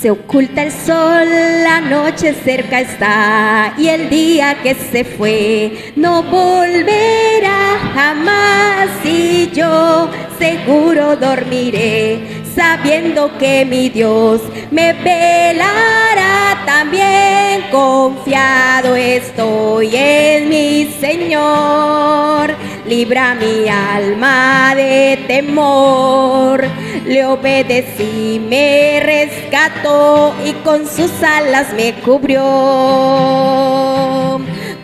Se oculta el sol, la noche cerca está y el día que se fue no volverá jamás, y yo seguro dormiré sabiendo que mi Dios me velará. También confiado estoy en mi Señor, libra mi alma de temor. Le obedecí, me rescató y con sus alas me cubrió.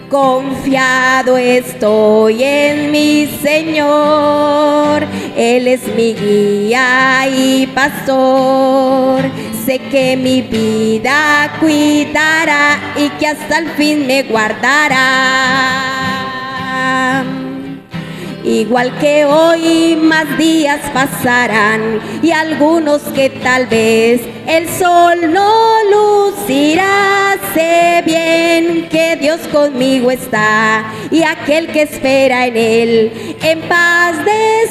Confiado estoy en mi Señor, Él es mi guía y pastor. Sé que mi vida cuidará y que hasta el fin me guardará. Igual que hoy, más días pasarán y algunos que tal vez el sol no lucirá. Sé bien que Dios conmigo está y aquel que espera en Él en paz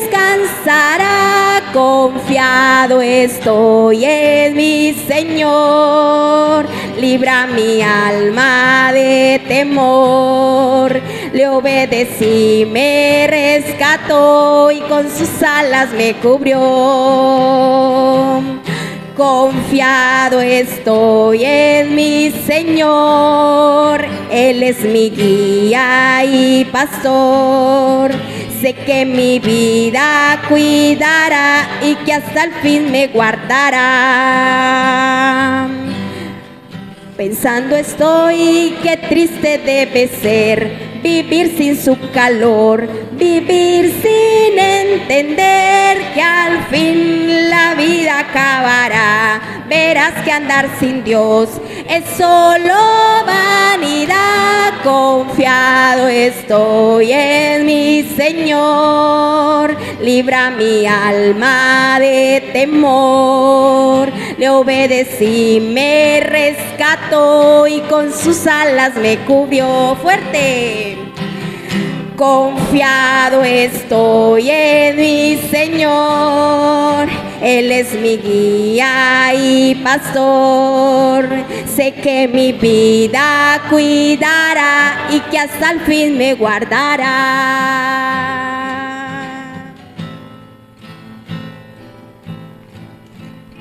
descansará. Confiado estoy en mi Señor, libra mi alma de temor. Le obedecí, me rescató y con sus alas me cubrió. Confiado estoy en mi Señor, Él es mi guía y pastor. Sé que mi vida cuidará y que hasta el fin me guardará. Pensando estoy, qué triste debe ser vivir sin su calor, vivir sin entender que al fin la vida acabará. Verás que andar sin Dios es solo vanidad. Confiado estoy en mi Señor, libra mi alma de temor. Le obedecí, me rescató y con sus alas me cubrió. Fuerte. Confiado estoy en mi Señor, Él es mi guía y pastor. Sé que mi vida cuidará y que hasta el fin me guardará.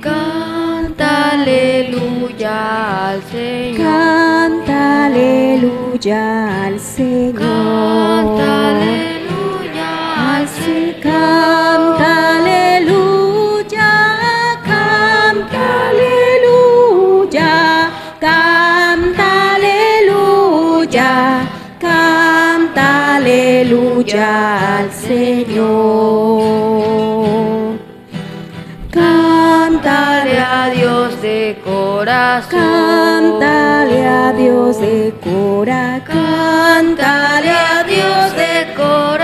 Canta aleluya al Señor. Canta aleluya al Señor. Canta aleluya al Señor. Canta aleluya, canta aleluya, canta aleluya, canta aleluya al Señor. Cántale a Dios de corazón. Cántale a Dios de corazón. Cántale a Dios de corazón.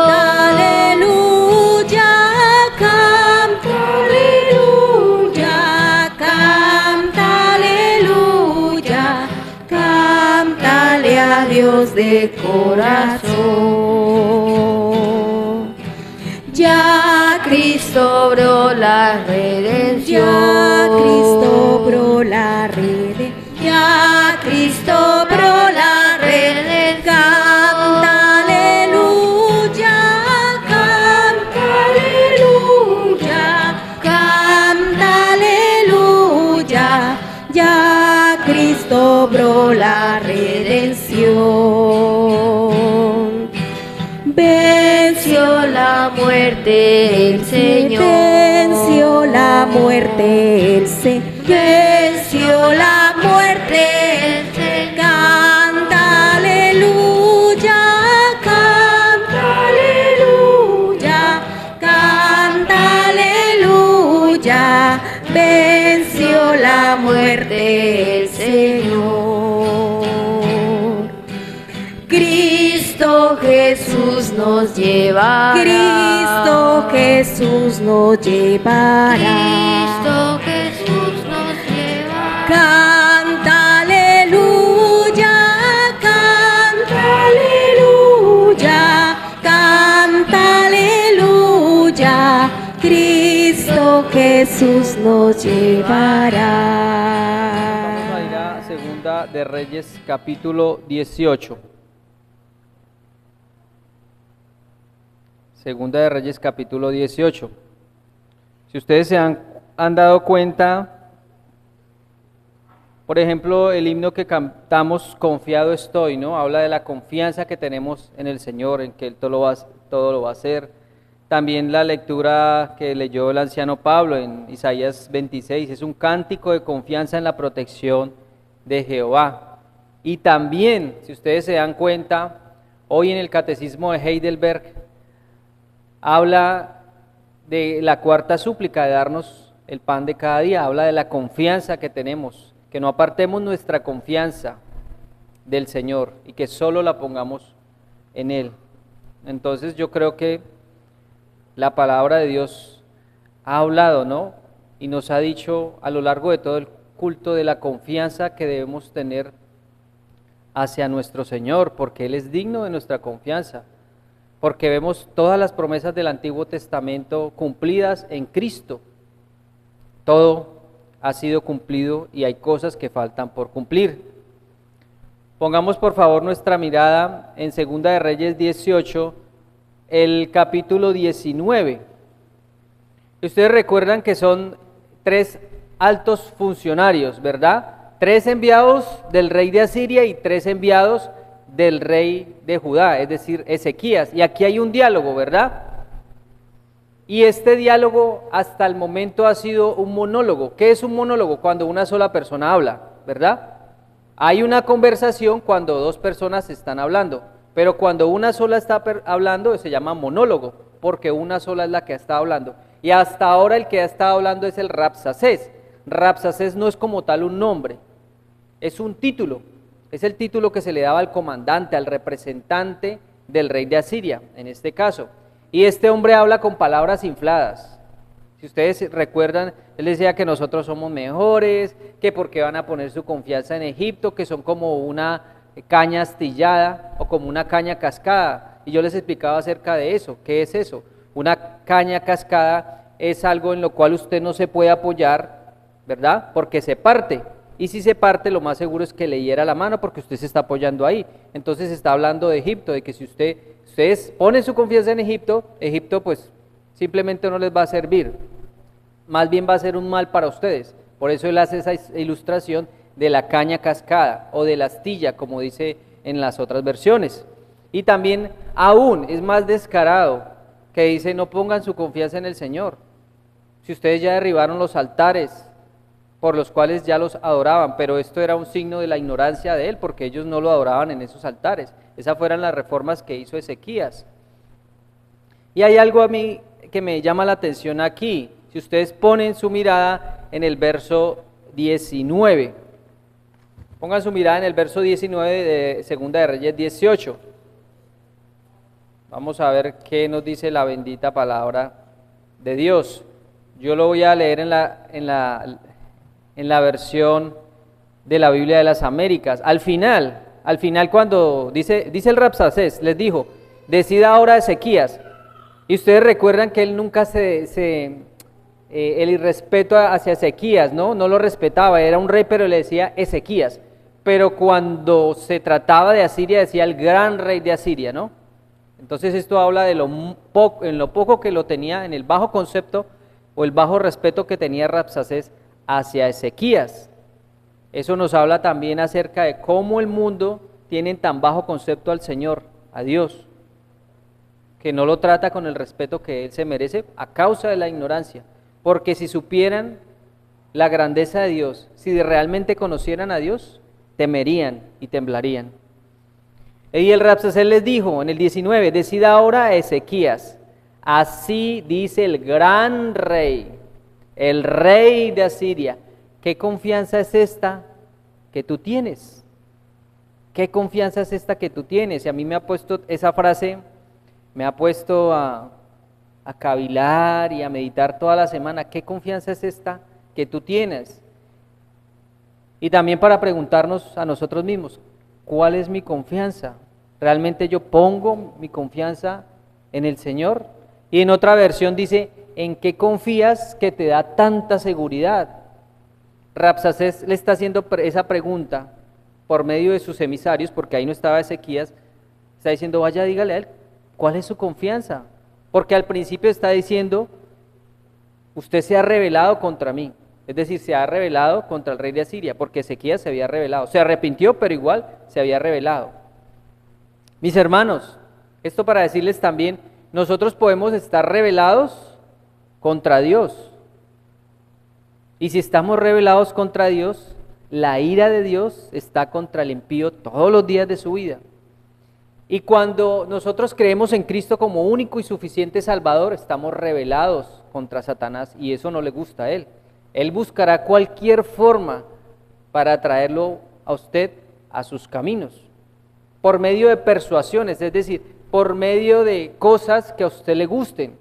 Canta aleluya, canta aleluya, canta aleluya, cántale a Dios de corazón. Ya Cristo obró la redención. Ya Cristo obró la redención. Ya Cristo obró la redención. Canta aleluya, canta aleluya, canta aleluya. Ya Cristo obró la redención. Venció la muerte el Señor. Venció la muerte el Señor. Venció la muerte el Señor. Canta aleluya, canta aleluya, canta aleluya. Venció la muerte el Señor. Cristo Jesús nos llevará. Cristo Jesús nos llevará. Cristo Jesús nos llevará. Canta aleluya, canta aleluya, canta aleluya. Cristo Cristo Jesús nos llevará. Vamos a ir a Segunda de Reyes, capítulo 18. Segunda de Reyes, capítulo 18. Si ustedes se han dado cuenta, por ejemplo, el himno que cantamos, Confiado estoy, ¿no? Habla de la confianza que tenemos en el Señor, en que Él todo lo va a hacer. También la lectura que leyó el anciano Pablo en Isaías 26, es un cántico de confianza en la protección de Jehová. Y también, si ustedes se dan cuenta, hoy en el Catecismo de Heidelberg, habla de la cuarta súplica de darnos el pan de cada día, habla de la confianza que tenemos, que no apartemos nuestra confianza del Señor y que solo la pongamos en Él. Entonces yo creo que la palabra de Dios ha hablado, ¿no? Y nos ha dicho a lo largo de todo el culto de la confianza que debemos tener hacia nuestro Señor, porque Él es digno de nuestra confianza, porque vemos todas las promesas del Antiguo Testamento cumplidas en Cristo. Todo ha sido cumplido y hay cosas que faltan por cumplir. Pongamos por favor nuestra mirada en Segunda de Reyes 18, el capítulo 19. Ustedes recuerdan que son 3 altos funcionarios, ¿verdad? 3 enviados del rey de Asiria y 3 enviados del rey de Judá, es decir, Ezequías. Y aquí hay un diálogo, ¿verdad? Y este diálogo hasta el momento ha sido un monólogo. ¿Qué es un monólogo? Cuando una sola persona habla, ¿verdad? Hay una conversación cuando 2 personas están hablando, pero cuando una sola está hablando se llama monólogo, porque una sola es la que está hablando. Y hasta ahora el que ha estado hablando es el Rabsacés. Rabsacés no es como tal un nombre, es un título. Es el título que se le daba al comandante, al representante del rey de Asiria, en este caso. Y este hombre habla con palabras infladas. Si ustedes recuerdan, él decía que nosotros somos mejores, que porque van a poner su confianza en Egipto, que son como una caña astillada o como una caña cascada. Y yo les explicaba acerca de eso. ¿Qué es eso? Una caña cascada es algo en lo cual usted no se puede apoyar, ¿verdad? Porque se parte. Y si se parte, lo más seguro es que le hiera la mano porque usted se está apoyando ahí. Entonces está hablando de Egipto, de que si ustedes ponen su confianza en Egipto, Egipto pues simplemente no les va a servir. Más bien va a ser un mal para ustedes. Por eso él hace esa ilustración de la caña cascada o de la astilla, como dice en las otras versiones. Y también aún es más descarado, que dice no pongan su confianza en el Señor. Si ustedes ya derribaron los altares por los cuales ya los adoraban, pero esto era un signo de la ignorancia de él, porque ellos no lo adoraban en esos altares. Esas fueron las reformas que hizo Ezequías. Y hay algo a mí que me llama la atención aquí. Si ustedes ponen su mirada en el verso 19, pongan su mirada en el verso 19 de Segunda de Reyes 18. Vamos a ver qué nos dice la bendita palabra de Dios. Yo lo voy a leer en la versión de la Biblia de las Américas. Al final cuando dice el Rabsacés, les dijo, decida ahora Ezequías. Y ustedes recuerdan que él nunca el irrespeto hacia Ezequías, ¿no? No lo respetaba, era un rey, pero le decía Ezequías. Pero cuando se trataba de Asiria, decía el gran rey de Asiria, ¿no? Entonces esto habla de en lo poco que lo tenía, en el bajo concepto o el bajo respeto que tenía Rabsacés hacia Ezequías. Eso nos habla también acerca de cómo el mundo tiene tan bajo concepto al Señor, a Dios, que no lo trata con el respeto que Él se merece a causa de la ignorancia. Porque si supieran la grandeza de Dios, si realmente conocieran a Dios, temerían y temblarían. Y el Rabsacés les dijo en el 19, decida ahora Ezequías, así dice el gran rey, el rey de Asiria. ¿Qué confianza es esta que tú tienes? ¿Qué confianza es esta que tú tienes? Y a mí me ha puesto esa frase, me ha puesto a cavilar y a meditar toda la semana. ¿Qué confianza es esta que tú tienes? Y también para preguntarnos a nosotros mismos, ¿cuál es mi confianza? ¿Realmente yo pongo mi confianza en el Señor? Y en otra versión dice, ¿en qué confías que te da tanta seguridad? Rabsacés le está haciendo esa pregunta por medio de sus emisarios, porque ahí no estaba Ezequías, está diciendo, vaya, dígale a él, ¿cuál es su confianza? Porque al principio está diciendo, usted se ha rebelado contra mí, es decir, se ha rebelado contra el rey de Asiria, porque Ezequías se había rebelado, se arrepintió, pero igual se había rebelado. Mis hermanos, esto para decirles también, nosotros podemos estar rebelados contra Dios, y si estamos rebelados contra Dios, la ira de Dios está contra el impío todos los días de su vida. Y cuando nosotros creemos en Cristo como único y suficiente Salvador, estamos rebelados contra Satanás y eso no le gusta a Él. Él buscará cualquier forma para traerlo a usted a sus caminos, por medio de persuasiones, es decir, por medio de cosas que a usted le gusten,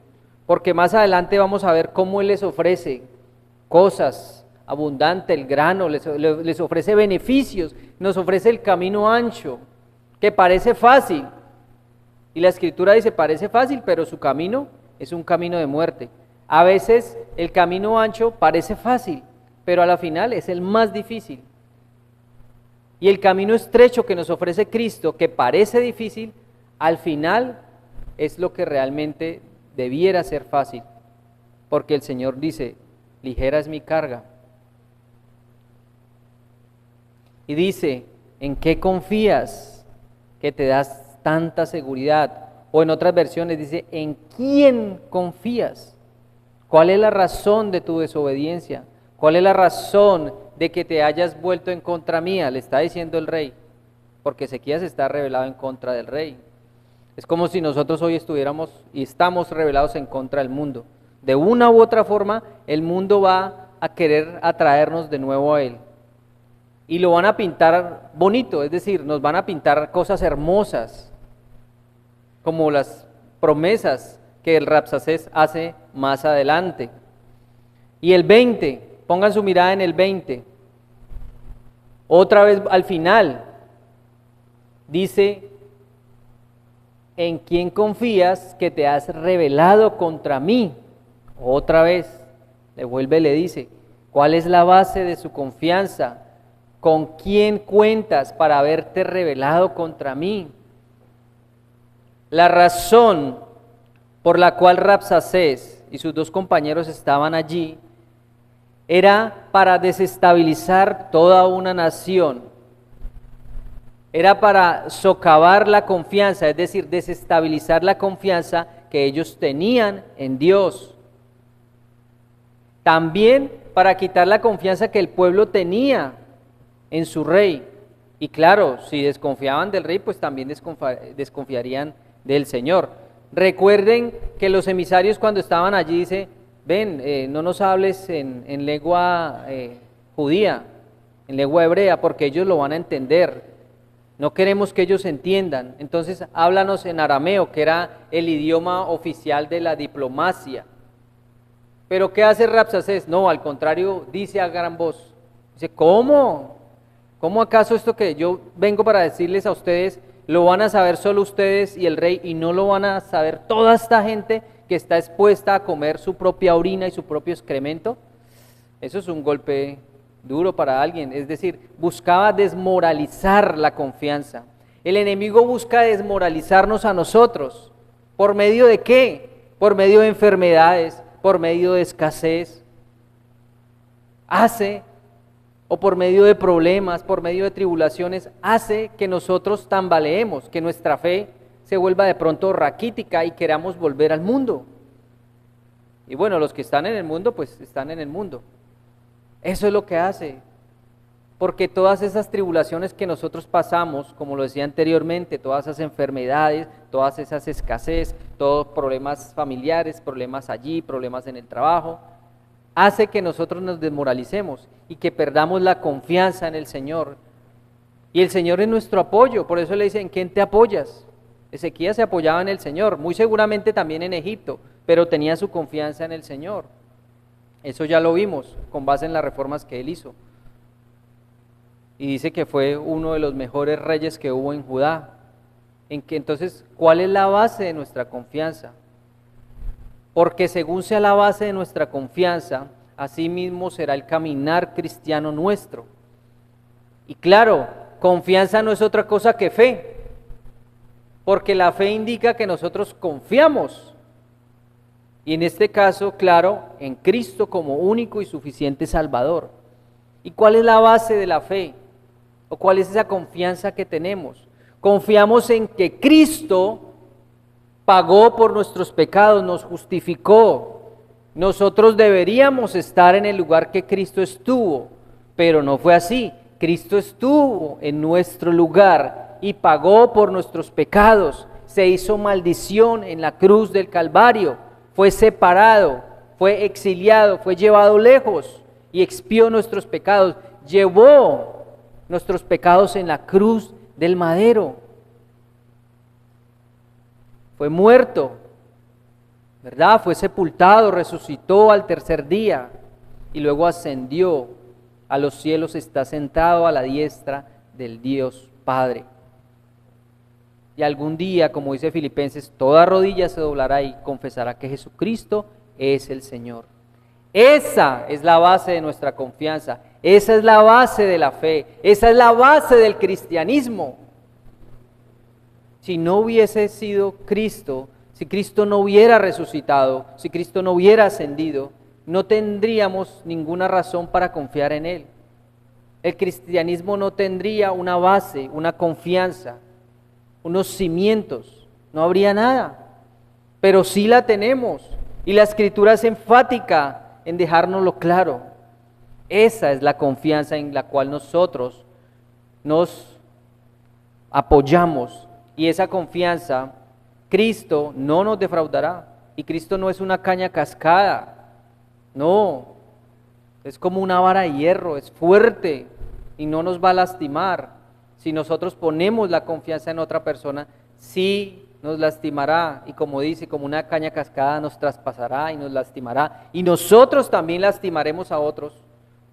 porque más adelante vamos a ver cómo Él les ofrece cosas abundante, el grano, les ofrece beneficios, nos ofrece el camino ancho, que parece fácil, y la Escritura dice parece fácil, pero su camino es un camino de muerte. A veces el camino ancho parece fácil, pero a la final es el más difícil. Y el camino estrecho que nos ofrece Cristo, que parece difícil, al final es lo que realmente debiera ser fácil, porque el Señor dice, ligera es mi carga. Y dice, ¿en qué confías que te das tanta seguridad? O en otras versiones dice, ¿en quién confías? ¿Cuál es la razón de tu desobediencia? ¿Cuál es la razón de que te hayas vuelto en contra mía? Le está diciendo el rey, porque Ezequías está rebelado en contra del rey. Es como si nosotros hoy estuviéramos y estamos rebelados en contra del mundo. De una u otra forma, el mundo va a querer atraernos de nuevo a él. Y lo van a pintar bonito, es decir, nos van a pintar cosas hermosas, como las promesas que el Rabsacés hace más adelante. Y el 20, pongan su mirada en el 20, otra vez al final, dice, ¿en quién confías que te has rebelado contra mí? Otra vez, le vuelve y le dice, ¿cuál es la base de su confianza? ¿Con quién cuentas para haberte rebelado contra mí? La razón por la cual Rabsacés y sus dos compañeros estaban allí era para desestabilizar toda una nación. Era para socavar la confianza, es decir, desestabilizar la confianza que ellos tenían en Dios. También para quitar la confianza que el pueblo tenía en su rey. Y claro, si desconfiaban del rey, pues también desconfiarían del Señor. Recuerden que los emisarios cuando estaban allí dice, ven, no nos hables en lengua judía, en lengua hebrea, porque ellos lo van a entender. No queremos que ellos entiendan. Entonces háblanos en arameo, que era el idioma oficial de la diplomacia. Pero ¿qué hace Rabsacés? No, al contrario, dice a gran voz. Dice, ¿cómo? ¿Cómo acaso esto que yo vengo para decirles a ustedes, lo van a saber solo ustedes y el rey, y no lo van a saber toda esta gente que está expuesta a comer su propia orina y su propio excremento? Eso es un golpe duro para alguien, es decir, buscaba desmoralizar la confianza. El enemigo busca desmoralizarnos a nosotros. ¿Por medio de qué? Por medio de enfermedades, por medio de escasez. O por medio de problemas, por medio de tribulaciones, hace que nosotros tambaleemos, que nuestra fe se vuelva de pronto raquítica y queramos volver al mundo. Y bueno, los que están en el mundo, pues están en el mundo. Eso es lo que hace, porque todas esas tribulaciones que nosotros pasamos, como lo decía anteriormente, todas esas enfermedades, todas esas escasez, todos problemas familiares, problemas allí, problemas en el trabajo, hace que nosotros nos desmoralicemos y que perdamos la confianza en el Señor. Y el Señor es nuestro apoyo, por eso le dice, ¿en quién te apoyas? Ezequías se apoyaba en el Señor, muy seguramente también en Egipto, pero tenía su confianza en el Señor. Eso ya lo vimos con base en las reformas que él hizo. Y dice que fue uno de los mejores reyes que hubo en Judá. Entonces, ¿cuál es la base de nuestra confianza? porque según sea la base de nuestra confianza, así mismo será el caminar cristiano nuestro. Y claro, confianza no es otra cosa que fe, porque la fe indica que nosotros confiamos. Y en este caso, claro, en Cristo como único y suficiente Salvador. ¿Y cuál es la base de la fe? ¿O cuál es esa confianza que tenemos? Confiamos en que Cristo pagó por nuestros pecados, nos justificó. Nosotros deberíamos estar en el lugar que Cristo estuvo, pero no fue así. Cristo estuvo en nuestro lugar y pagó por nuestros pecados. Se hizo maldición en la cruz del Calvario. Fue separado, fue exiliado, fue llevado lejos y expió nuestros pecados. Llevó nuestros pecados en la cruz del madero. Fue muerto, ¿verdad? Fue sepultado, resucitó al tercer día y luego ascendió a los cielos, está sentado a la diestra del Dios Padre. Y algún día, como dice Filipenses, toda rodilla se doblará y confesará que Jesucristo es el Señor. Esa es la base de nuestra confianza, esa es la base de la fe, esa es la base del cristianismo. Si no hubiese sido Cristo, si Cristo no hubiera resucitado, si Cristo no hubiera ascendido, no tendríamos ninguna razón para confiar en Él. El cristianismo no tendría una base, una confianza, unos cimientos, no habría nada, pero sí la tenemos y la Escritura es enfática en dejárnoslo claro. Esa es la confianza en la cual nosotros nos apoyamos y esa confianza Cristo no nos defraudará y Cristo no es una caña cascada, no, es como una vara de hierro, es fuerte y no nos va a lastimar. Si nosotros ponemos la confianza en otra persona, sí nos lastimará y como dice, como una caña cascada nos traspasará y nos lastimará. Y nosotros también lastimaremos a otros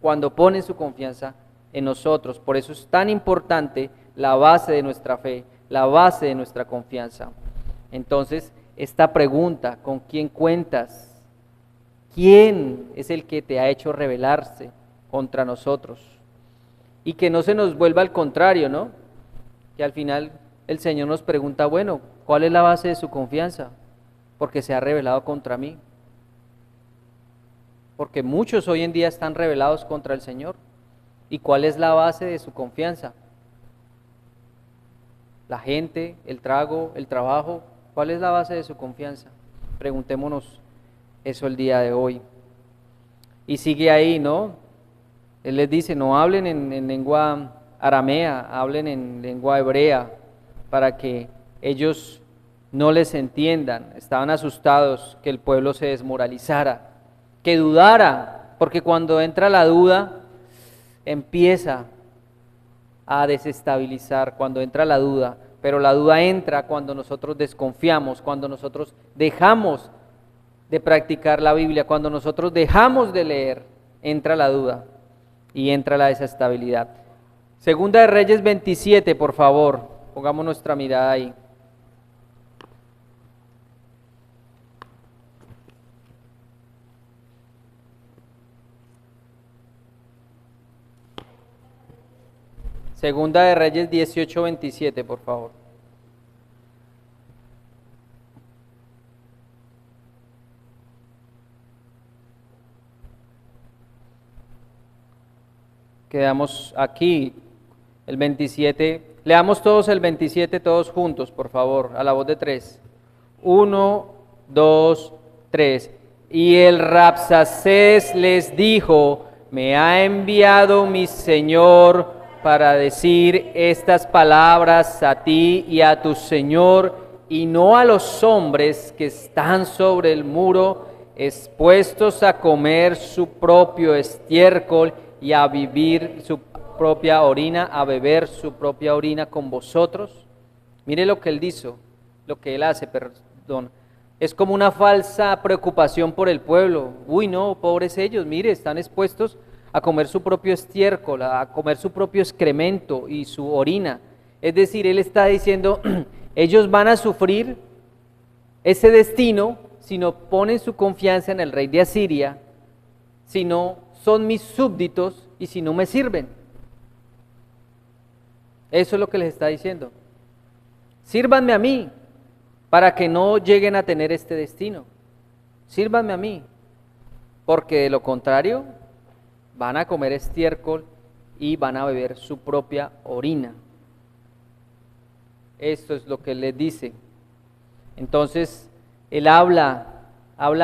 cuando ponen su confianza en nosotros. Por eso es tan importante la base de nuestra fe, la base de nuestra confianza. Entonces, esta pregunta, ¿con quién cuentas? ¿Quién es el que te ha hecho rebelarse contra nosotros? Y que no se nos vuelva al contrario, ¿no? Que al final el Señor nos pregunta, bueno, ¿cuál es la base de su confianza? Porque se ha rebelado contra mí. Porque muchos hoy en día están rebelados contra el Señor. ¿Y cuál es la base de su confianza? La gente, el trago, el trabajo, ¿cuál es la base de su confianza? Preguntémonos eso el día de hoy. Y sigue ahí, ¿no? Él les dice, no hablen en lengua aramea, hablen en lengua hebrea, para que ellos no les entiendan. Estaban asustados que el pueblo se desmoralizara, que dudara, porque cuando entra la duda, empieza a desestabilizar, cuando entra la duda. Pero la duda entra cuando nosotros desconfiamos, cuando nosotros dejamos de practicar la Biblia, cuando nosotros dejamos de leer, entra la duda. Y entra la desestabilidad. Segunda de Reyes 27, por favor, pongamos nuestra mirada ahí. Segunda de Reyes 18, 27, por favor. Quedamos aquí, el 27, leamos todos el 27, todos juntos, por favor, a la voz de 3. 1, 2, 3. Y el Rabsacés les dijo, me ha enviado mi Señor para decir estas palabras a ti y a tu Señor, y no a los hombres que están sobre el muro, expuestos a comer su propio estiércol, y a vivir su propia orina, a beber su propia orina con vosotros. Mire lo que él dice, lo que él hace, perdón. Es como una falsa preocupación por el pueblo. Uy, no, pobres ellos, mire, están expuestos a comer su propio estiércol, a comer su propio excremento y su orina. Es decir, él está diciendo, ellos van a sufrir ese destino si no ponen su confianza en el rey de Asiria, si no son mis súbditos y si no me sirven. Eso es lo que les está diciendo. Sírvanme a mí para que no lleguen a tener este destino. Sírvanme a mí, porque de lo contrario van a comer estiércol y van a beber su propia orina. Esto es lo que él les dice. Entonces, él habla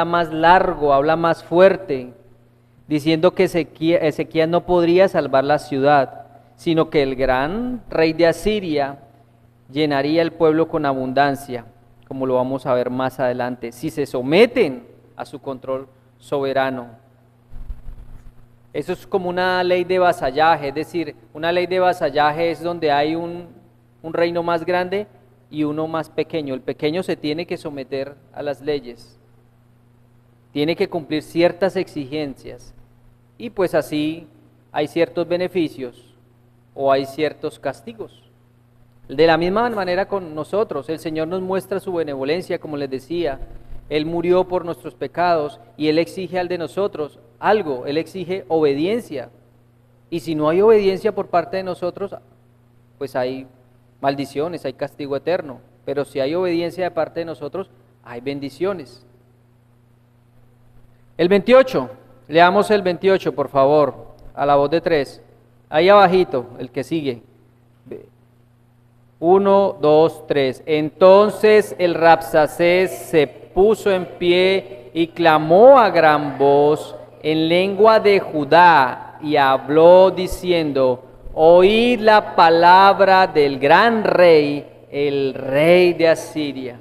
más largo, habla más fuerte, diciendo que Ezequías no podría salvar la ciudad, sino que el gran rey de Asiria llenaría el pueblo con abundancia, como lo vamos a ver más adelante, si se someten a su control soberano. Eso es como una ley de vasallaje, es decir, una ley de vasallaje es donde hay un reino más grande y uno más pequeño. El pequeño se tiene que someter a las leyes, tiene que cumplir ciertas exigencias y pues así hay ciertos beneficios o hay ciertos castigos. De la misma manera con nosotros, el Señor nos muestra su benevolencia, como les decía, Él murió por nuestros pecados y Él exige al de nosotros algo, Él exige obediencia. Y si no hay obediencia por parte de nosotros, pues hay maldiciones, hay castigo eterno. Pero si hay obediencia de parte de nosotros, hay bendiciones. El 28, leamos el 28 por favor, a la voz de 3. Ahí abajito, el que sigue. 1, 2, 3. Entonces el Rabsacés se puso en pie y clamó a gran voz en lengua de Judá y habló diciendo: oíd la palabra del gran rey, el rey de Asiria.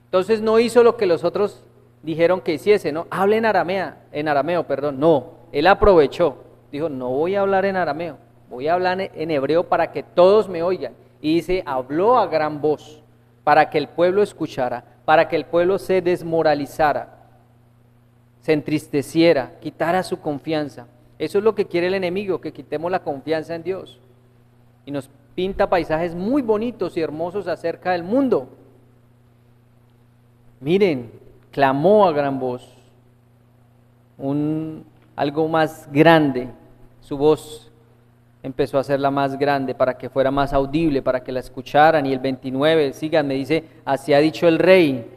Entonces no hizo lo que los otros dijeron que hiciese, ¿no? Habla en arameo, no. Él aprovechó, dijo: no voy a hablar en arameo, voy a hablar en hebreo para que todos me oigan. Y dice, habló a gran voz para que el pueblo escuchara, para que el pueblo se desmoralizara, se entristeciera, quitara su confianza. Eso es lo que quiere el enemigo, que quitemos la confianza en Dios. Y nos pinta paisajes muy bonitos y hermosos acerca del mundo. Miren, clamó a gran voz, algo más grande, su voz empezó a hacerla más grande para que fuera más audible, para que la escucharan. Y el 29, síganme, dice: así ha dicho el rey,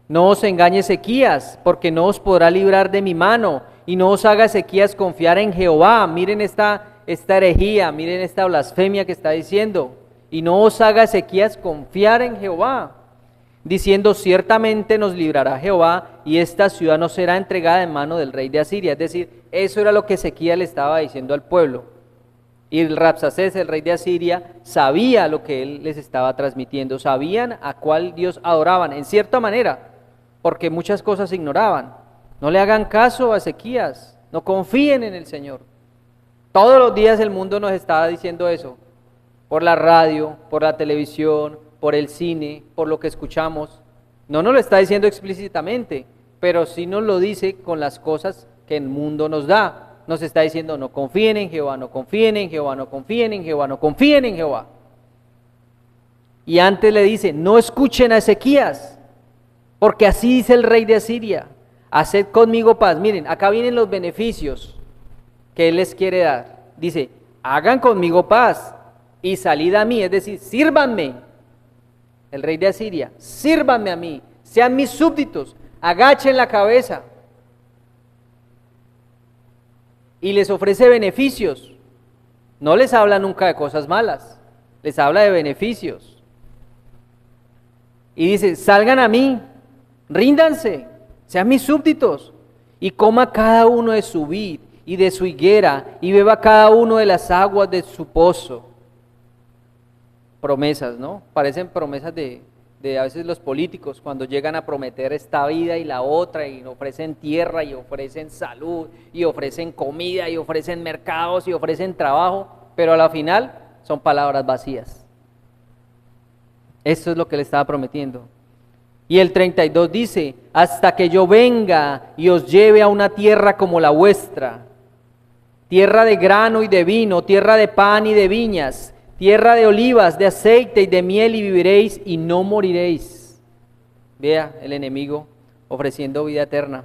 no os engañe Ezequías, porque no os podrá librar de mi mano, y no os haga Ezequías confiar en Jehová. Miren esta herejía, miren esta blasfemia que está diciendo, y no os haga Ezequías confiar en Jehová, diciendo: ciertamente nos librará Jehová, y esta ciudad no será entregada en mano del rey de Asiria. Es decir, eso era lo que Ezequías le estaba diciendo al pueblo. Y el Rabsacés, el rey de Asiria, sabía lo que él les estaba transmitiendo, sabían a cuál Dios adoraban, en cierta manera, porque muchas cosas ignoraban. No le hagan caso a Ezequías, no confíen en el Señor. Todos los días el mundo nos estaba diciendo eso, por la radio, por la televisión, por el cine, por lo que escuchamos. No nos lo está diciendo explícitamente, pero sí nos lo dice con las cosas que el mundo nos da. Nos está diciendo: no confíen en Jehová, no confíen en Jehová, no confíen en Jehová, no confíen en Jehová. Y antes le dice: no escuchen a Ezequías, porque así dice el rey de Asiria: haced conmigo paz. Miren, acá vienen los beneficios que él les quiere dar. Dice: hagan conmigo paz y salid a mí, es decir, sírvanme. El rey de Asiria: sírvanme a mí, sean mis súbditos, agachen la cabeza. Y les ofrece beneficios. No les habla nunca de cosas malas, les habla de beneficios. Y dice: salgan a mí, ríndanse, sean mis súbditos, y coma cada uno de su vid y de su higuera, y beba cada uno de las aguas de su pozo. Promesas, ¿no? Parecen promesas de a veces los políticos, cuando llegan a prometer esta vida y la otra, y ofrecen tierra, y ofrecen salud, y ofrecen comida, y ofrecen mercados, y ofrecen trabajo, pero a la final son palabras vacías. Esto es lo que le estaba prometiendo. Y el 32 dice: hasta que yo venga y os lleve a una tierra como la vuestra, tierra de grano y de vino, tierra de pan y de viñas, tierra de olivas, de aceite y de miel, y viviréis y no moriréis. Vea el enemigo ofreciendo vida eterna.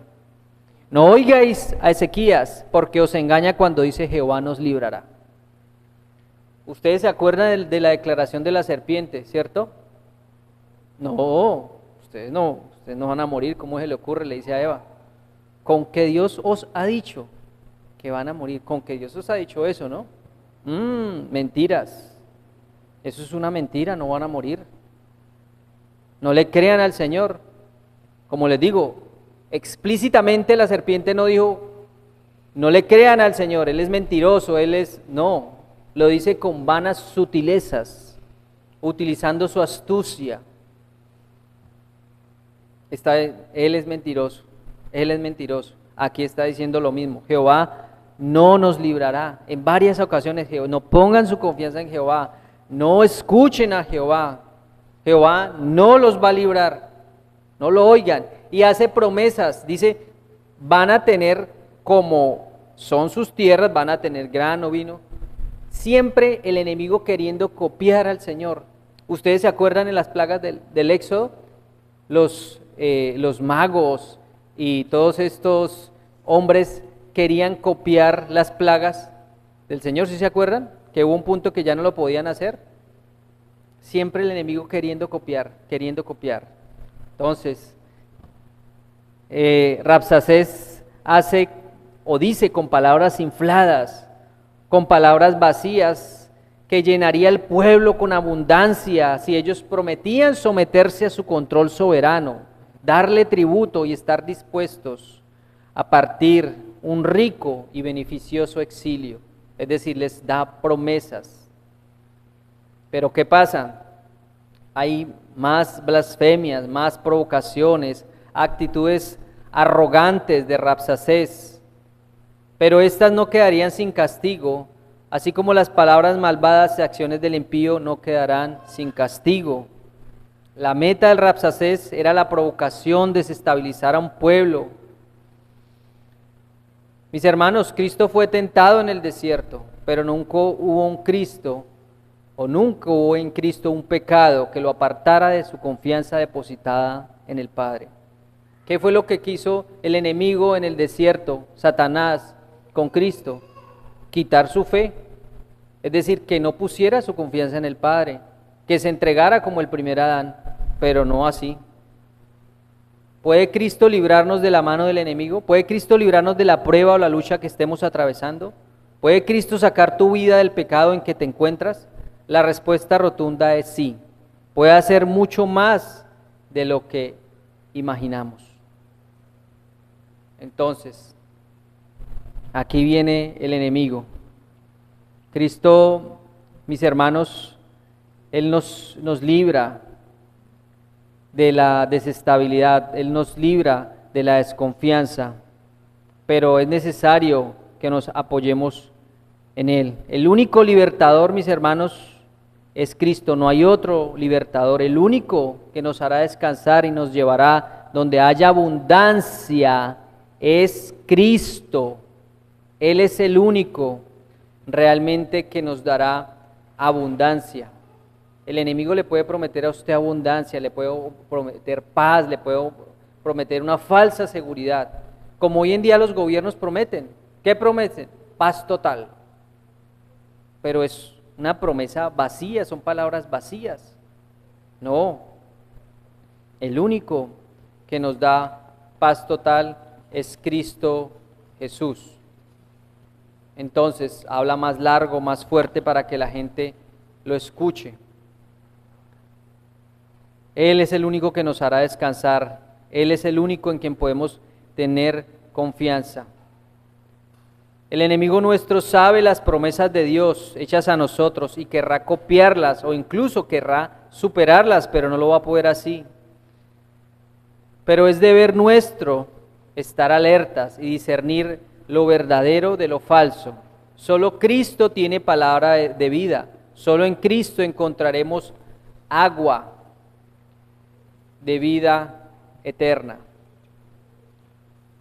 No oigáis a Ezequías, porque os engaña cuando dice Jehová nos librará. Ustedes se acuerdan de la declaración de la serpiente, ¿cierto? No, ustedes no van a morir, ¿cómo se le ocurre? Le dice a Eva. Con que Dios os ha dicho que van a morir, con que Dios os ha dicho eso, ¿no? Mentiras. Eso es una mentira, no van a morir. No le crean al Señor. Como les digo, explícitamente la serpiente no dijo, no le crean al Señor, Él es mentiroso, no, lo dice con vanas sutilezas, utilizando su astucia. Él es mentiroso, aquí está diciendo lo mismo, Jehová no nos librará, en varias ocasiones, no pongan su confianza en Jehová, no escuchen a Jehová, Jehová no los va a librar, no lo oigan, y hace promesas, dice, van a tener como son sus tierras, van a tener grano, vino, siempre el enemigo queriendo copiar al Señor. Ustedes se acuerdan en las plagas del Éxodo, los magos y todos estos hombres querían copiar las plagas del Señor, ¿sí se acuerdan? Que hubo un punto que ya no lo podían hacer, siempre el enemigo queriendo copiar. Entonces, Rabsacés hace o dice con palabras infladas, con palabras vacías, que llenaría el pueblo con abundancia si ellos prometían someterse a su control soberano, darle tributo y estar dispuestos a partir un rico y beneficioso exilio. Es decir, les da promesas. Pero ¿qué pasa? Hay más blasfemias, más provocaciones, actitudes arrogantes de Rabsacés, pero estas no quedarían sin castigo, así como las palabras malvadas y acciones del impío no quedarán sin castigo. La meta del Rabsacés era la provocación, desestabilizar a un pueblo. Mis hermanos, Cristo fue tentado en el desierto, pero nunca hubo en Cristo un pecado que lo apartara de su confianza depositada en el Padre. ¿Qué fue lo que quiso el enemigo en el desierto, Satanás, con Cristo? Quitar su fe, es decir, que no pusiera su confianza en el Padre, que se entregara como el primer Adán, pero no así. ¿Puede Cristo librarnos de la mano del enemigo? ¿Puede Cristo librarnos de la prueba o la lucha que estemos atravesando? ¿Puede Cristo sacar tu vida del pecado en que te encuentras? La respuesta rotunda es sí. Puede hacer mucho más de lo que imaginamos. Entonces, aquí viene el enemigo. Cristo, mis hermanos, Él nos libra de la desestabilidad, Él nos libra de la desconfianza, pero es necesario que nos apoyemos en Él. El único libertador, mis hermanos, es Cristo, no hay otro libertador. El único que nos hará descansar y nos llevará donde haya abundancia es Cristo. Él es el único realmente que nos dará abundancia. El enemigo le puede prometer a usted abundancia, le puede prometer paz, le puede prometer una falsa seguridad, como hoy en día los gobiernos prometen. ¿Qué prometen? Paz total. Pero es una promesa vacía, son palabras vacías. No, el único que nos da paz total es Cristo Jesús. Entonces, habla más largo, más fuerte para que la gente lo escuche. Él es el único que nos hará descansar. Él es el único en quien podemos tener confianza. El enemigo nuestro sabe las promesas de Dios hechas a nosotros y querrá copiarlas o incluso querrá superarlas, pero no lo va a poder así. Pero es deber nuestro estar alertas y discernir lo verdadero de lo falso. Solo Cristo tiene palabra de vida. Solo en Cristo encontraremos agua de vida eterna.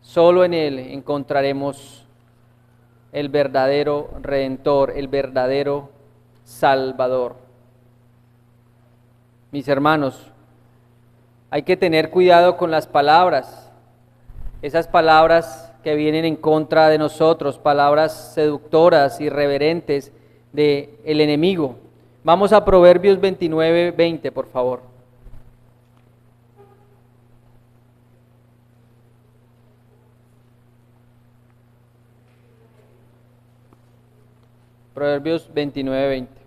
Solo en Él encontraremos el verdadero Redentor, el verdadero Salvador. Mis hermanos, hay que tener cuidado con las palabras esas palabras que vienen en contra de nosotros, palabras seductoras, irreverentes del enemigo. Vamos a Proverbios 29, 20, por favor. Proverbios 29, 20.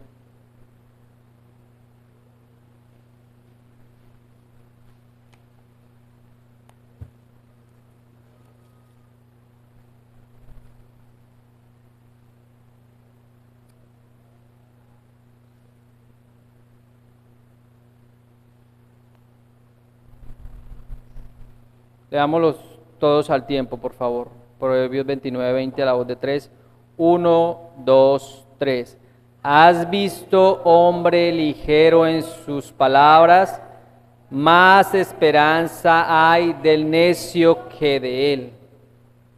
Leámoslos todos al tiempo, por favor. Proverbios 29, 20 a la voz de 3. 1, 2, 3. ¿Has visto hombre ligero en sus palabras? Más esperanza hay del necio que de él.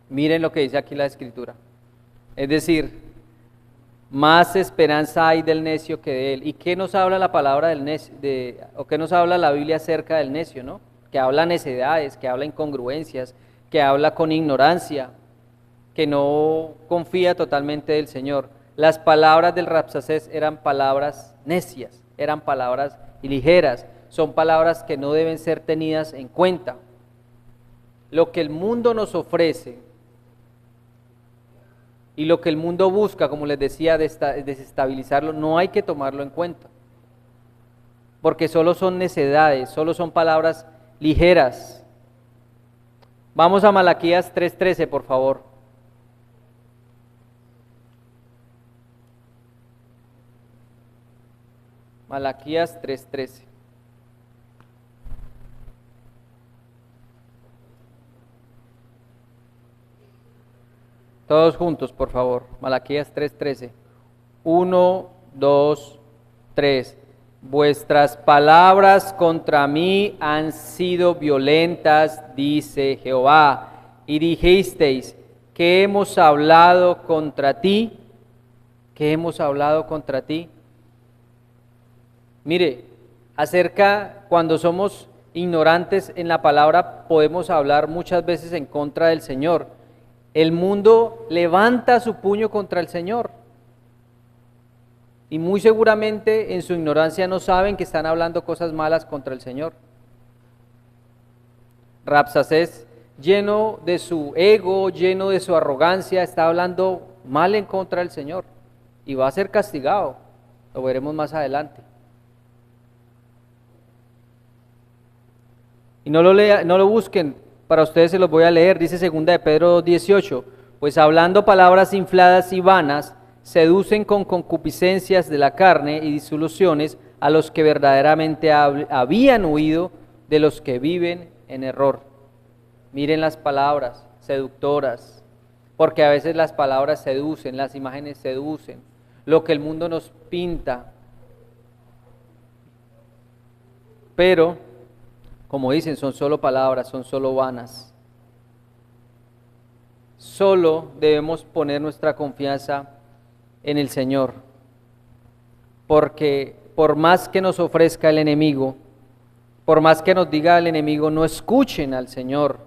Miren lo que dice aquí la Escritura. Es decir, más esperanza hay del necio que de él. ¿Y qué nos habla la palabra del necio? ¿O qué nos habla la Biblia acerca del necio, no? Que habla necedades, que habla incongruencias, que habla con ignorancia, que no confía totalmente del Señor. Las palabras del Rabsacés eran palabras necias, eran palabras ligeras, son palabras que no deben ser tenidas en cuenta. Lo que el mundo nos ofrece y lo que el mundo busca, como les decía, desestabilizarlo, no hay que tomarlo en cuenta, porque solo son necedades, solo son palabras ligeras. Vamos a Malaquías 3:13, por favor. Malaquías 3:13. Todos juntos, por favor. Malaquías 3:13. 1, 2, 3. Vuestras palabras contra mí han sido violentas, dice Jehová, y dijisteis, ¿qué hemos hablado contra ti? ¿Qué hemos hablado contra ti? Mire, cuando somos ignorantes en la palabra, podemos hablar muchas veces en contra del Señor. El mundo levanta su puño contra el Señor. Y muy seguramente en su ignorancia no saben que están hablando cosas malas contra el Señor. Rabsacés, lleno de su ego, lleno de su arrogancia, está hablando mal en contra del Señor. Y va a ser castigado. Lo veremos más adelante. Y no lo busquen, para ustedes se los voy a leer. Dice 2 de Pedro 18, pues hablando palabras infladas y vanas, seducen con concupiscencias de la carne y disoluciones a los que verdaderamente habían huido de los que viven en error. Miren las palabras seductoras, porque a veces las palabras seducen, las imágenes seducen, lo que el mundo nos pinta. Pero, como dicen, son solo palabras, son solo vanas. Solo debemos poner nuestra confianza en el Señor, porque por más que nos ofrezca el enemigo, por más que nos diga el enemigo, no escuchen al Señor,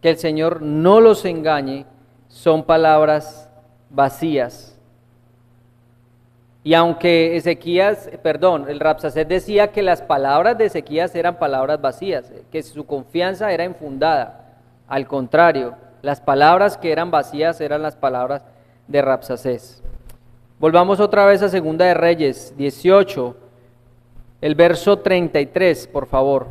que el Señor no los engañe, son palabras vacías. Y aunque el Rabsacés decía que las palabras de Ezequías eran palabras vacías, que su confianza era infundada, al contrario, las palabras que eran vacías eran las palabras de Rabsacés. Volvamos otra vez a 2 de Reyes 18, el verso 33, por favor.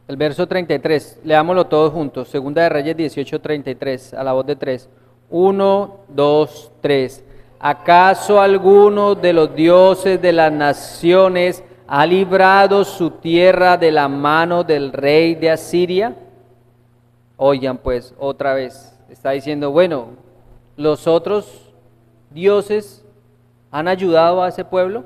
El verso 33, leámoslo todos juntos. 2 de Reyes 18, 33, a la voz de 3. 1, 2, 3. ¿Acaso alguno de los dioses de las naciones ha librado su tierra de la mano del rey de Asiria? Oigan pues, otra vez, está diciendo, bueno, ¿los otros dioses han ayudado a ese pueblo?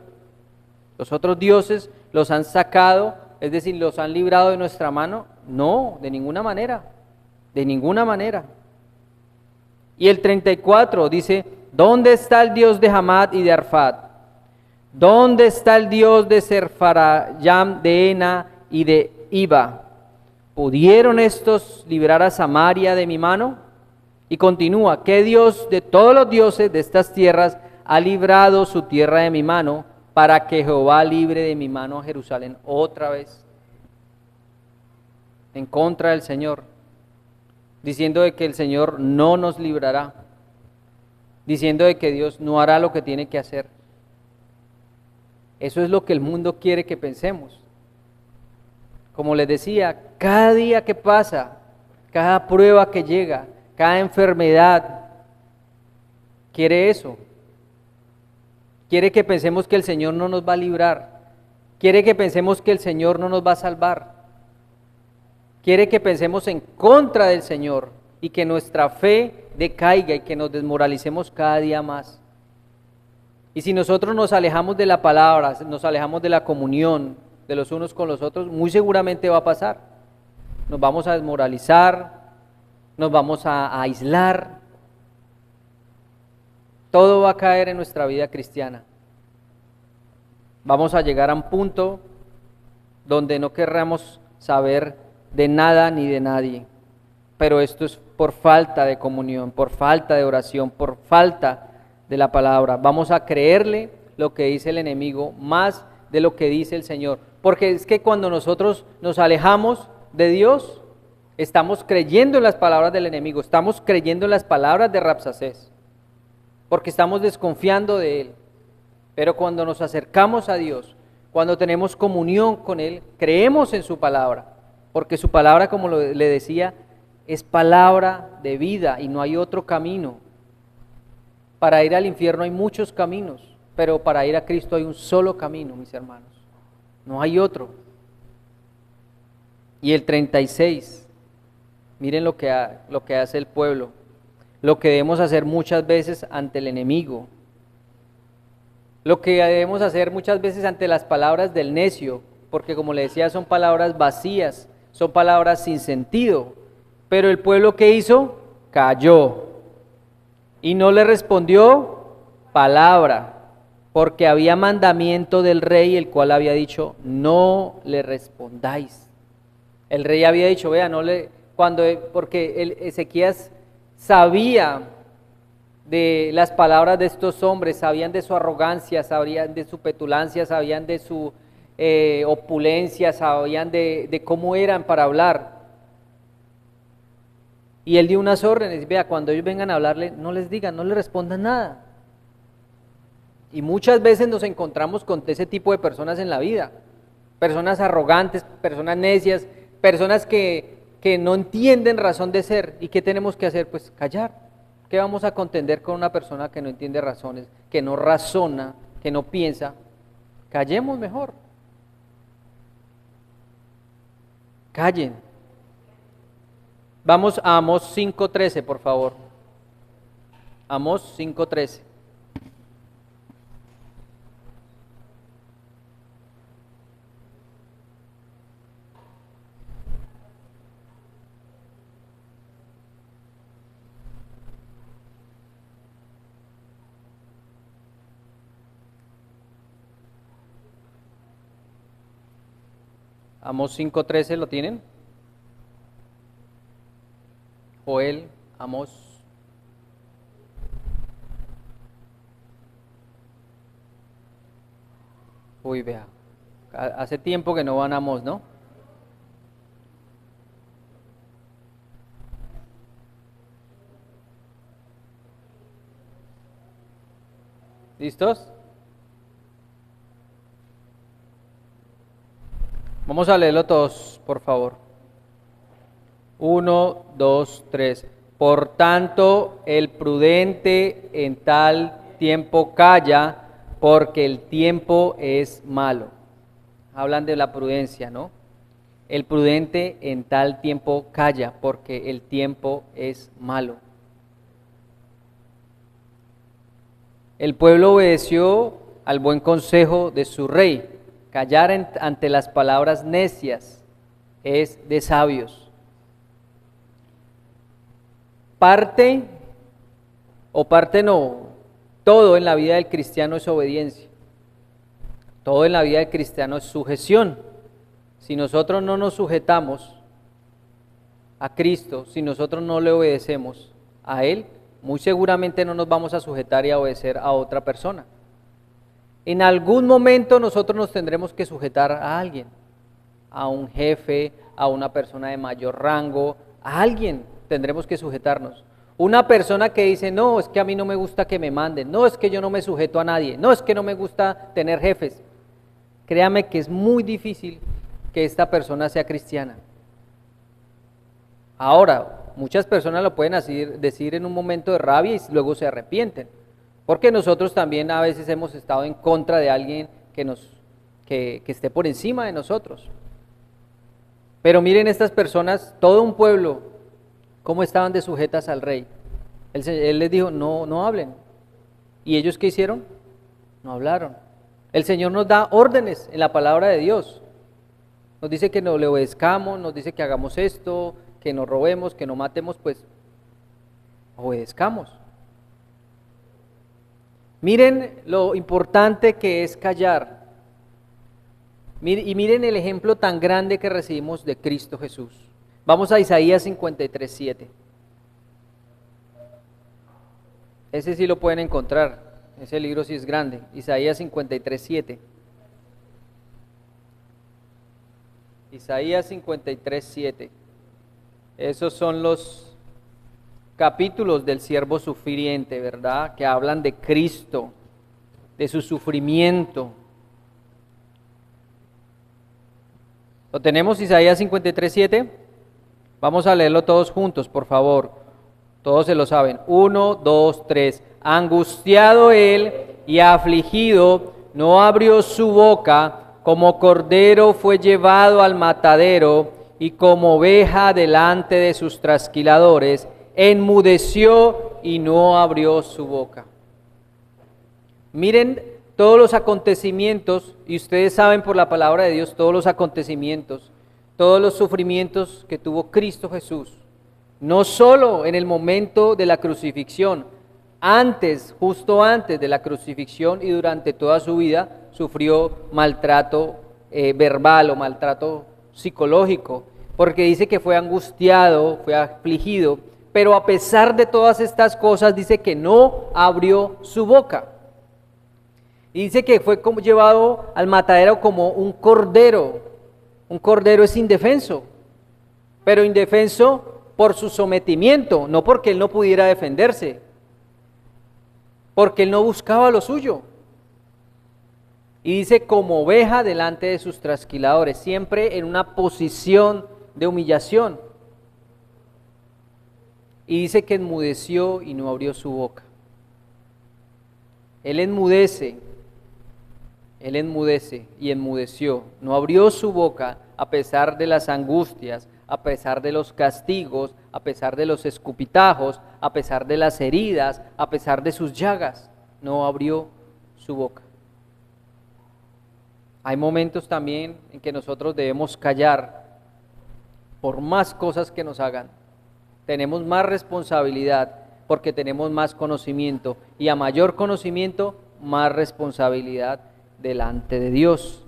¿Los otros dioses los han sacado, es decir, los han librado de nuestra mano? No, de ninguna manera. De ninguna manera. Y el 34 dice, ¿dónde está el Dios de Hamad y de Arfad? ¿Dónde está el Dios de Serfarayam, de Ena y de Iba? ¿Pudieron estos librar a Samaria de mi mano? Y continúa, ¿qué Dios de todos los dioses de estas tierras ha librado su tierra de mi mano, para que Jehová libre de mi mano a Jerusalén? Otra vez, en contra del Señor, diciendo de que el Señor no nos librará, diciendo de que Dios no hará lo que tiene que hacer. Eso es lo que el mundo quiere que pensemos. Como les decía, cada día que pasa, cada prueba que llega, cada enfermedad, quiere eso. Quiere que pensemos que el Señor no nos va a librar. Quiere que pensemos que el Señor no nos va a salvar. Quiere que pensemos en contra del Señor y que nuestra fe decaiga y que nos desmoralicemos cada día más. Y si nosotros nos alejamos de la palabra, nos alejamos de la comunión de los unos con los otros, muy seguramente va a pasar. Nos vamos a desmoralizar, nos vamos a aislar. Todo va a caer en nuestra vida cristiana. Vamos a llegar a un punto donde no querramos saber de nada ni de nadie. Pero esto es por falta de comunión, por falta de oración, por falta de la palabra. Vamos a creerle lo que dice el enemigo más de lo que dice el Señor. Porque es que cuando nosotros nos alejamos de Dios, estamos creyendo en las palabras del enemigo, estamos creyendo en las palabras de Rabsacés, porque estamos desconfiando de él. Pero cuando nos acercamos a Dios, cuando tenemos comunión con Él, creemos en su palabra, porque su palabra, como le decía, es palabra de vida y no hay otro camino. Para ir al infierno hay muchos caminos, pero para ir a Cristo hay un solo camino, mis hermanos. No hay otro. Y el 36, miren lo que hace el pueblo, lo que debemos hacer muchas veces ante el enemigo, lo que debemos hacer muchas veces ante las palabras del necio, porque como le decía, son palabras vacías, son palabras sin sentido. Pero el pueblo, ¿qué hizo? Calló y no le respondió palabra, porque había mandamiento del rey, el cual había dicho, no le respondáis. El rey había dicho, vea, porque Ezequías sabía de las palabras de estos hombres, sabían de su arrogancia, sabían de su petulancia, sabían de su opulencia, sabían de cómo eran para hablar. Y él dio unas órdenes, vea, cuando ellos vengan a hablarle, no les digan, no les respondan nada. Y muchas veces nos encontramos con ese tipo de personas en la vida, personas arrogantes, personas necias, personas que no entienden razón de ser. ¿Y qué tenemos que hacer? Pues callar. ¿Qué vamos a contender con una persona que no entiende razones, que no razona, que no piensa? Callemos mejor. Callen. Vamos a Amós 5:13, por favor. Amós 5:13. Amós 5:13, ¿lo tienen? Joel, Amós. Uy, vea, hace tiempo que no van a Amós, ¿no? ¿Listos? Vamos a leerlo todos, por favor. 1, 2, 3. Por tanto, el prudente en tal tiempo calla, porque el tiempo es malo. Hablan de la prudencia, ¿no? El prudente en tal tiempo calla, porque el tiempo es malo. El pueblo obedeció al buen consejo de su rey. Callar ante las palabras necias es de sabios. parte no, todo en la vida del cristiano es obediencia. Todo en la vida del cristiano es sujeción. Si nosotros no nos sujetamos a Cristo, si nosotros no le obedecemos a Él, muy seguramente no nos vamos a sujetar y a obedecer a otra persona. En algún momento nosotros nos tendremos que sujetar a alguien, a un jefe, a una persona de mayor rango, a alguien tendremos que sujetarnos. Una persona que dice, no, es que a mí no me gusta que me manden, no, es que yo no me sujeto a nadie, no, es que no me gusta tener jefes. Créame que es muy difícil que esta persona sea cristiana. Ahora, muchas personas lo pueden decir en un momento de rabia y luego se arrepienten, porque nosotros también a veces hemos estado en contra de alguien que esté por encima de nosotros. Pero miren estas personas, todo un pueblo, cómo estaban de sujetas al rey. Él les dijo, no hablen. ¿Y ellos qué hicieron? No hablaron. El Señor nos da órdenes en la palabra de Dios. Nos dice que no le obedezcamos, nos dice que hagamos esto, que no robemos, que no matemos, pues obedezcamos. Miren lo importante que es callar. Y miren el ejemplo tan grande que recibimos de Cristo Jesús. Vamos a Isaías 53:7. Ese sí lo pueden encontrar. Ese libro sí es grande. Isaías 53:7. Isaías 53:7. Esos son los capítulos del siervo sufriente, ¿verdad? Que hablan de Cristo, de su sufrimiento. ¿Lo tenemos, Isaías 53:7? Vamos a leerlo todos juntos, por favor. Todos se lo saben. 1, 2, 3. Angustiado él y afligido, no abrió su boca, como cordero fue llevado al matadero, y como oveja delante de sus trasquiladores, enmudeció y no abrió su boca. Miren todos los acontecimientos, y ustedes saben por la palabra de Dios todos los acontecimientos, todos los sufrimientos que tuvo Cristo Jesús, no solo en el momento de la crucifixión, antes, justo antes de la crucifixión y durante toda su vida, sufrió maltrato verbal o maltrato psicológico, porque dice que fue angustiado, fue afligido, pero a pesar de todas estas cosas dice que no abrió su boca. Y dice que fue como llevado al matadero como un cordero. Un cordero es indefenso, pero indefenso por su sometimiento, no porque él no pudiera defenderse, porque él no buscaba lo suyo. Y dice como oveja delante de sus trasquiladores, siempre en una posición de humillación. Y dice que enmudeció y no abrió su boca. Él enmudece y enmudeció, no abrió su boca a pesar de las angustias, a pesar de los castigos, a pesar de los escupitajos, a pesar de las heridas, a pesar de sus llagas, no abrió su boca. Hay momentos también en que nosotros debemos callar por más cosas que nos hagan. Tenemos más responsabilidad porque tenemos más conocimiento, y a mayor conocimiento, más responsabilidad delante de Dios.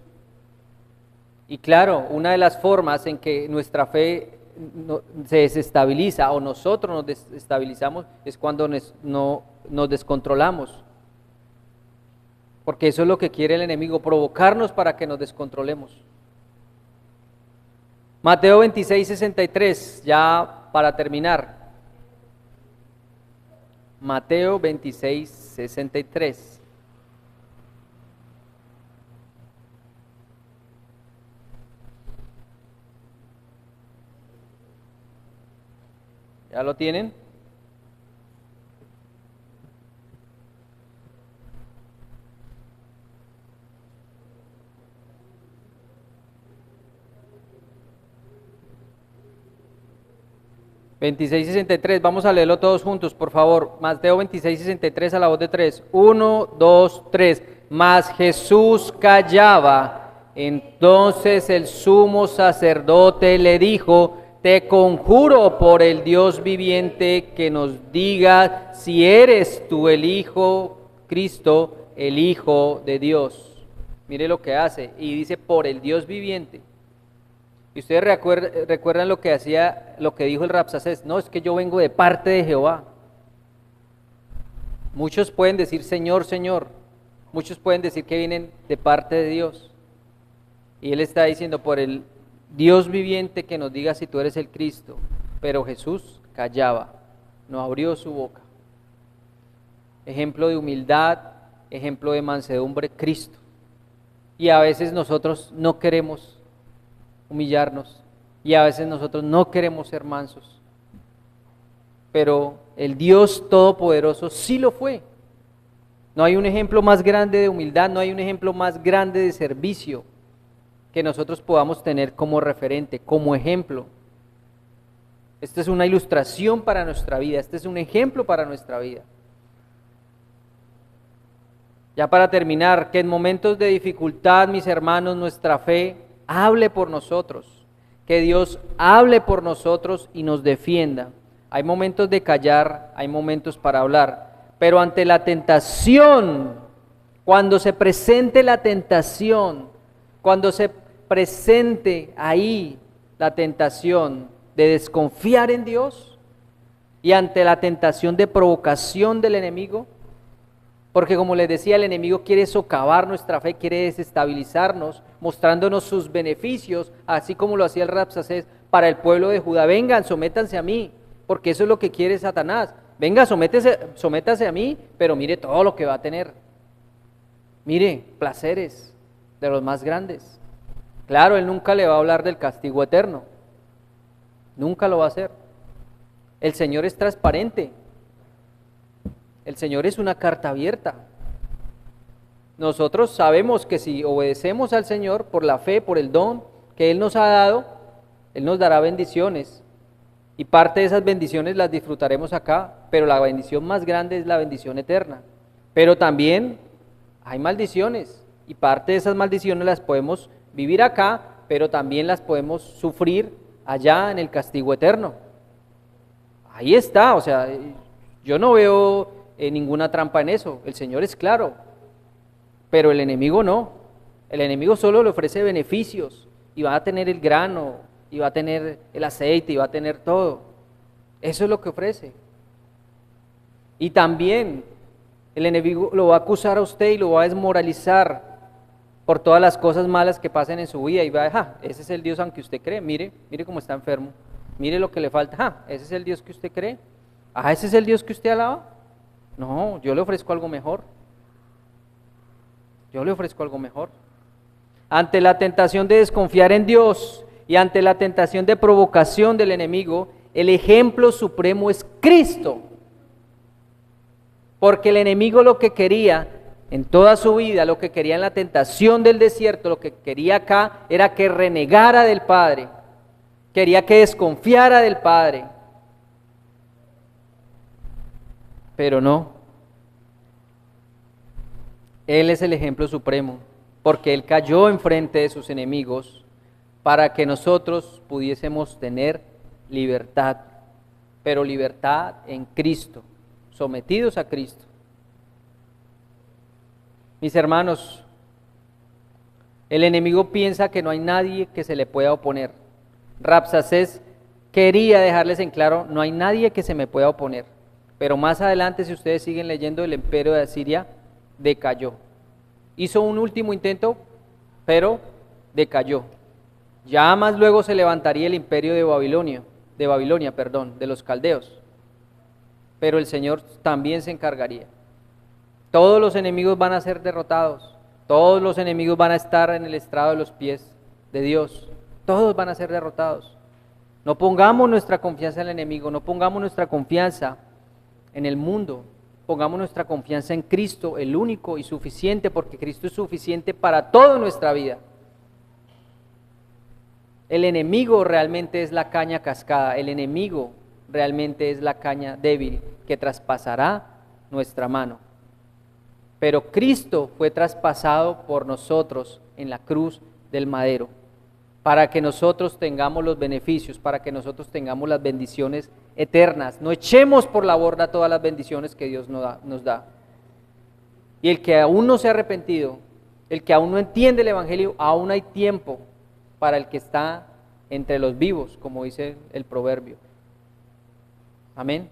Y claro, una de las formas en que nuestra fe se desestabiliza o nosotros nos desestabilizamos es cuando nos descontrolamos. Porque eso es lo que quiere el enemigo, provocarnos para que nos descontrolemos. Mateo 26:63, ya para terminar. Mateo 26:63. ¿Ya lo tienen? (26:63), vamos a leerlo todos juntos, por favor. Mateo 26:63 a la voz de 3. 1, 2, 3. Mas Jesús callaba. Entonces el sumo sacerdote le dijo: te conjuro por el Dios viviente que nos diga si eres tú el Hijo, Cristo, el Hijo de Dios. Mire lo que hace, y dice por el Dios viviente. Y ustedes recuerdan lo que dijo el Rabsacés, no, es que yo vengo de parte de Jehová. Muchos pueden decir Señor, Señor, muchos pueden decir que vienen de parte de Dios. Y él está diciendo por el Dios viviente que nos diga si tú eres el Cristo. Pero Jesús callaba, no abrió su boca. Ejemplo de humildad, ejemplo de mansedumbre, Cristo. Y a veces nosotros no queremos humillarnos, y a veces nosotros no queremos ser mansos. Pero el Dios Todopoderoso sí lo fue. No hay un ejemplo más grande de humildad, no hay un ejemplo más grande de servicio que nosotros podamos tener como referente, como ejemplo. Esta es una ilustración para nuestra vida, este es un ejemplo para nuestra vida. Ya para terminar, que en momentos de dificultad, mis hermanos, nuestra fe hable por nosotros, que Dios hable por nosotros y nos defienda. Hay momentos de callar, hay momentos para hablar, pero ante la tentación, cuando se presente la tentación, cuando se presente ahí la tentación de desconfiar en Dios y ante la tentación de provocación del enemigo, porque como les decía, el enemigo quiere socavar nuestra fe, quiere desestabilizarnos, mostrándonos sus beneficios, así como lo hacía el Rabsacés para el pueblo de Judá. Vengan, sométanse a mí, porque eso es lo que quiere Satanás. Venga, sométase a mí, pero mire todo lo que va a tener. Mire, placeres de los más grandes. Claro, él nunca le va a hablar del castigo eterno, nunca lo va a hacer. El Señor es transparente, el Señor es una carta abierta. Nosotros sabemos que si obedecemos al Señor por la fe, por el don que Él nos ha dado, Él nos dará bendiciones, y parte de esas bendiciones las disfrutaremos acá, pero la bendición más grande es la bendición eterna. Pero también hay maldiciones, y parte de esas maldiciones las podemos vivir acá, pero también las podemos sufrir allá en el castigo eterno. Ahí está, o sea, yo no veo ninguna trampa en eso, el Señor es claro, pero el enemigo no. El enemigo solo le ofrece beneficios, y va a tener el grano, y va a tener el aceite, y va a tener todo. Eso es lo que ofrece. Y también el enemigo lo va a acusar a usted y lo va a desmoralizar por todas las cosas malas que pasen en su vida, y va a decir, ese es el Dios aunque usted cree, mire cómo está enfermo, mire lo que le falta, ese es el Dios que usted cree, ese es el Dios que usted alaba. No, yo le ofrezco algo mejor, Ante la tentación de desconfiar en Dios y ante la tentación de provocación del enemigo, el ejemplo supremo es Cristo, porque el enemigo lo que quería en toda su vida, lo que quería en la tentación del desierto, lo que quería acá era que renegara del Padre, quería que desconfiara del Padre, pero no. Él es el ejemplo supremo, porque Él cayó enfrente de sus enemigos para que nosotros pudiésemos tener libertad, pero libertad en Cristo, sometidos a Cristo. Mis hermanos, el enemigo piensa que no hay nadie que se le pueda oponer. Rabsacés quería dejarles en claro, no hay nadie que se me pueda oponer. Pero más adelante, si ustedes siguen leyendo, el imperio de Asiria decayó. Hizo un último intento, pero decayó. Ya más luego se levantaría el imperio de Babilonia, de los caldeos. Pero el Señor también se encargaría. Todos los enemigos van a ser derrotados, todos los enemigos van a estar en el estrado de los pies de Dios, todos van a ser derrotados. No pongamos nuestra confianza en el enemigo, no pongamos nuestra confianza en el mundo, pongamos nuestra confianza en Cristo, el único y suficiente, porque Cristo es suficiente para toda nuestra vida. El enemigo realmente es la caña cascada, el enemigo realmente es la caña débil que traspasará nuestra mano. Pero Cristo fue traspasado por nosotros en la cruz del madero. para que nosotros tengamos los beneficios, para que nosotros tengamos las bendiciones eternas. No echemos por la borda todas las bendiciones que Dios nos da. Y el que aún no se ha arrepentido, el que aún no entiende el Evangelio, aún hay tiempo para el que está entre los vivos, como dice el proverbio. Amén.